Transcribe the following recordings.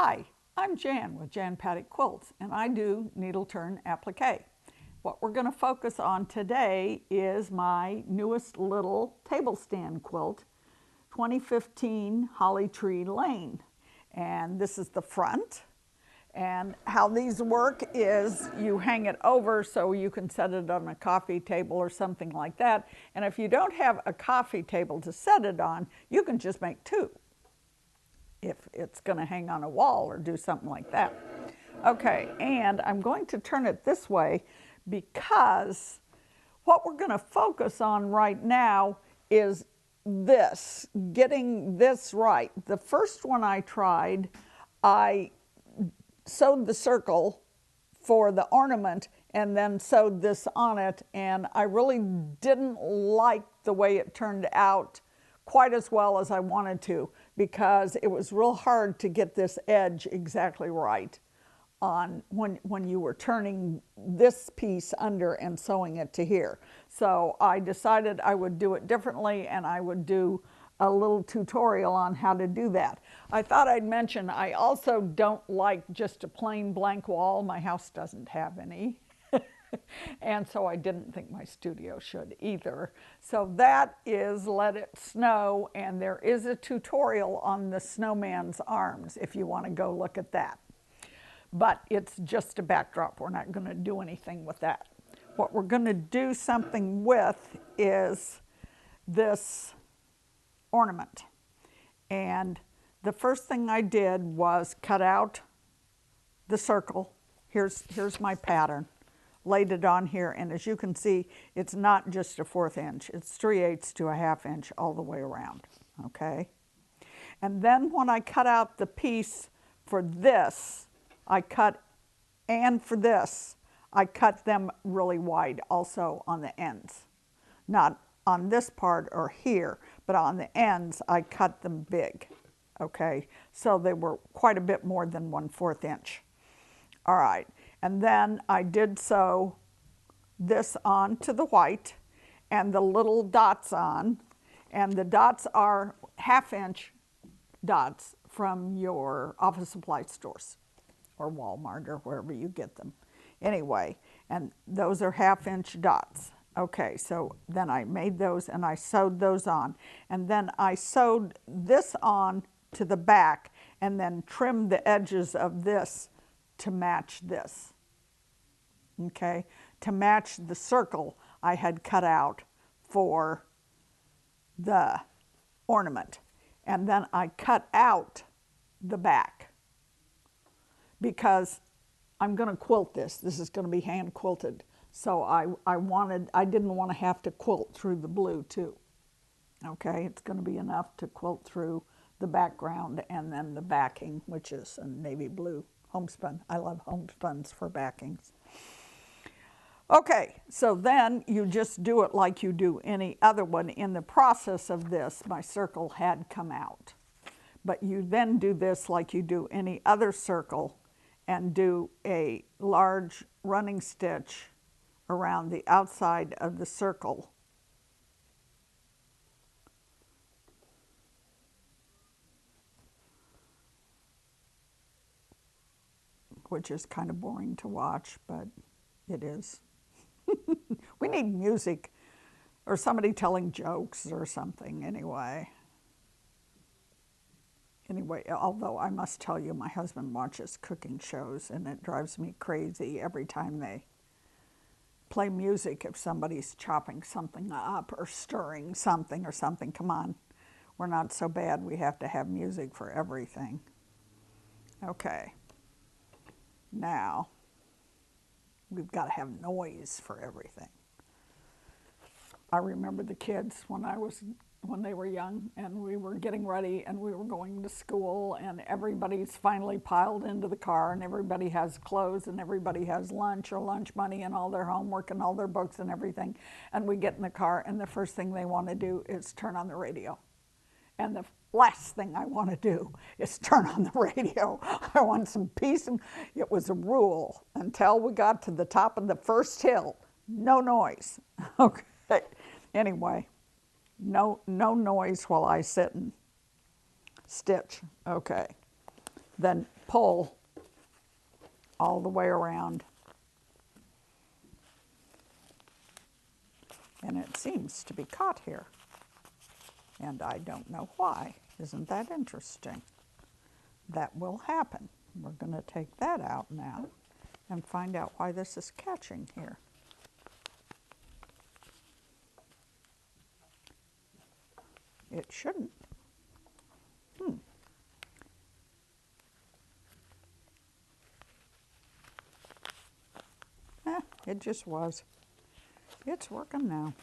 Hi, I'm Jan with Jan Patek Quilts, and I do needle turn applique. What we're going to focus on today is my newest little table stand quilt, 2015 Holly Tree Lane. And this is the front. And how these work is you hang it over so you can set it on a coffee table or something like that. And if you don't have a coffee table to set it on, you can just make two, if it's going to hang on a wall or do something like that. Okay, and I'm going to turn it this way because what we're going to focus on right now is this, getting this right. The first one I tried, I sewed the circle for the ornament and then sewed this on it, and I really didn't like the way it turned out quite as well as I wanted to, because it was real hard to get this edge exactly right on when you were turning this piece under and sewing it to here. So I decided I would do it differently, and I would do a little tutorial on how to do that. I thought I'd mention I also don't like just a plain blank wall. My house doesn't have any. And so I didn't think my studio should either. So that is Let It Snow, and there is a tutorial on the snowman's arms if you want to go look at that. But it's just a backdrop. We're not going to do anything with that. What we're going to do something with is this ornament. And the first thing I did was cut out the circle. Here's my pattern. Laid it on here, and as you can see, it's not just a 1/4 inch, it's 3/8 to a 1/2 inch all the way around, okay? And then when I cut out the piece for this, and for this, I cut them really wide also on the ends. Not on this part or here, but on the ends, I cut them big, okay? So they were quite a bit more than 1/4 inch. All right. And then I did sew this on to the white and the little dots on. And the dots are 1/2 inch dots from your office supply stores or Walmart or wherever you get them. Anyway, and those are 1/2 inch dots. Okay, so then I made those and I sewed those on. And then I sewed this on to the back and then trimmed the edges of this to match this. Okay, to match the circle I had cut out for the ornament. And then I cut out the back because I'm going to quilt this. This is going to be hand quilted. So I didn't want to have to quilt through the blue too. Okay, it's going to be enough to quilt through the background and then the backing, which is a navy blue homespun. I love homespuns for backings. Okay, so then you just do it like you do any other one. In the process of this, my circle had come out. But you then do this like you do any other circle and do a large running stitch around the outside of the circle. Which is kind of boring to watch, but it is. We need music or somebody telling jokes or something anyway. Anyway, although I must tell you, my husband watches cooking shows and it drives me crazy every time they play music if somebody's chopping something up or stirring something or something. Come on, we're not so bad we have to have music for everything. Okay, now we've got to have noise for everything. I remember the kids when they were young and we were getting ready and we were going to school and everybody's finally piled into the car and everybody has clothes and everybody has lunch or lunch money and all their homework and all their books and everything. And we get in the car and the first thing they want to do is turn on the radio. And the last thing I want to do is turn on the radio. I want some peace. And it was a rule until we got to the top of the first hill. No noise. Okay. Anyway, no noise while I sit and stitch. Okay. then pull all the way around. And it seems to be caught here. And I don't know why. Isn't that interesting? That will happen. We're going to take that out now and find out why this is catching here. It shouldn't. It just was. It's working now.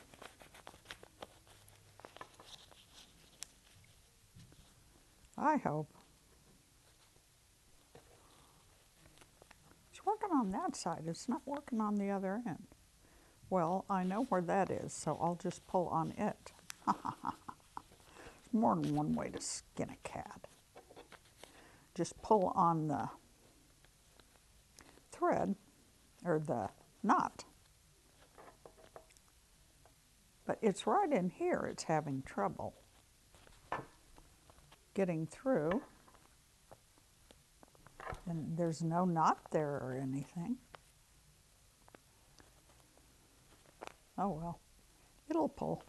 I hope. It's working on that side. It's not working on the other end. Well, I know where that is, so I'll just pull on it. There's more than one way to skin a cat. Just pull on the thread, or the knot. But it's right in here it's having trouble getting through. And there's no knot there or anything. Oh well, it'll pull.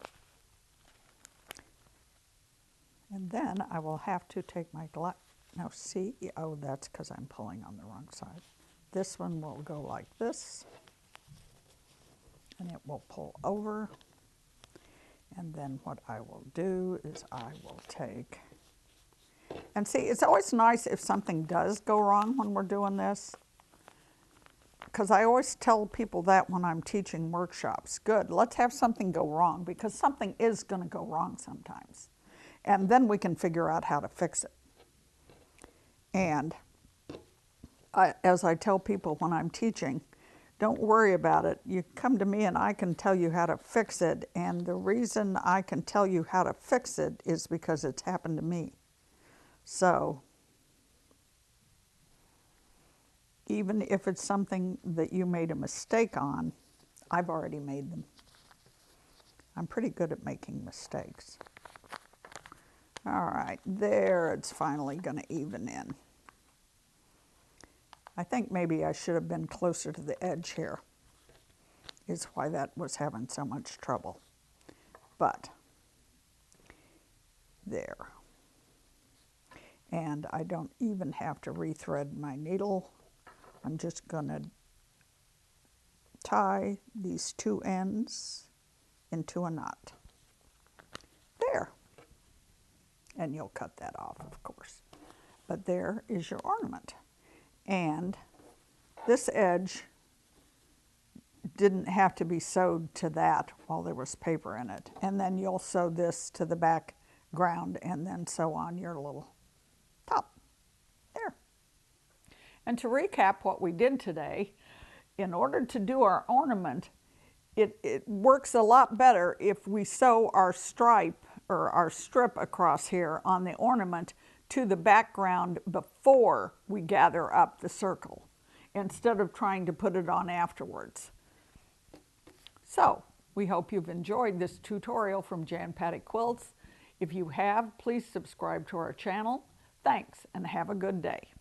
And then I will have to take my now see, oh, that's because I'm pulling on the wrong side. This one will go like this, and it will pull over. And then what I will do is I will take, and see, it's always nice if something does go wrong when we're doing this, because I always tell people that when I'm teaching workshops. Good, let's have something go wrong, because something is going to go wrong sometimes. And then we can figure out how to fix it. And as I tell people when I'm teaching, don't worry about it. You come to me and I can tell you how to fix it. And the reason I can tell you how to fix it is because it's happened to me. So even if it's something that you made a mistake on, I've already made them. I'm pretty good at making mistakes. All right, there it's finally going to even in. I think maybe I should have been closer to the edge here, is why that was having so much trouble. But there. And I don't even have to rethread my needle. I'm just going to tie these two ends into a knot. There. And you'll cut that off, of course. But there is your ornament. And this edge didn't have to be sewed to that while there was paper in it. And then you'll sew this to the background and then sew on your little top. There. And to recap what we did today, in order to do our ornament, it works a lot better if we sew our stripe or our strip across here on the ornament to the background before we gather up the circle, instead of trying to put it on afterwards. So, we hope you've enjoyed this tutorial from Jan Patek Quilts. If you have, please subscribe to our channel. Thanks, and have a good day.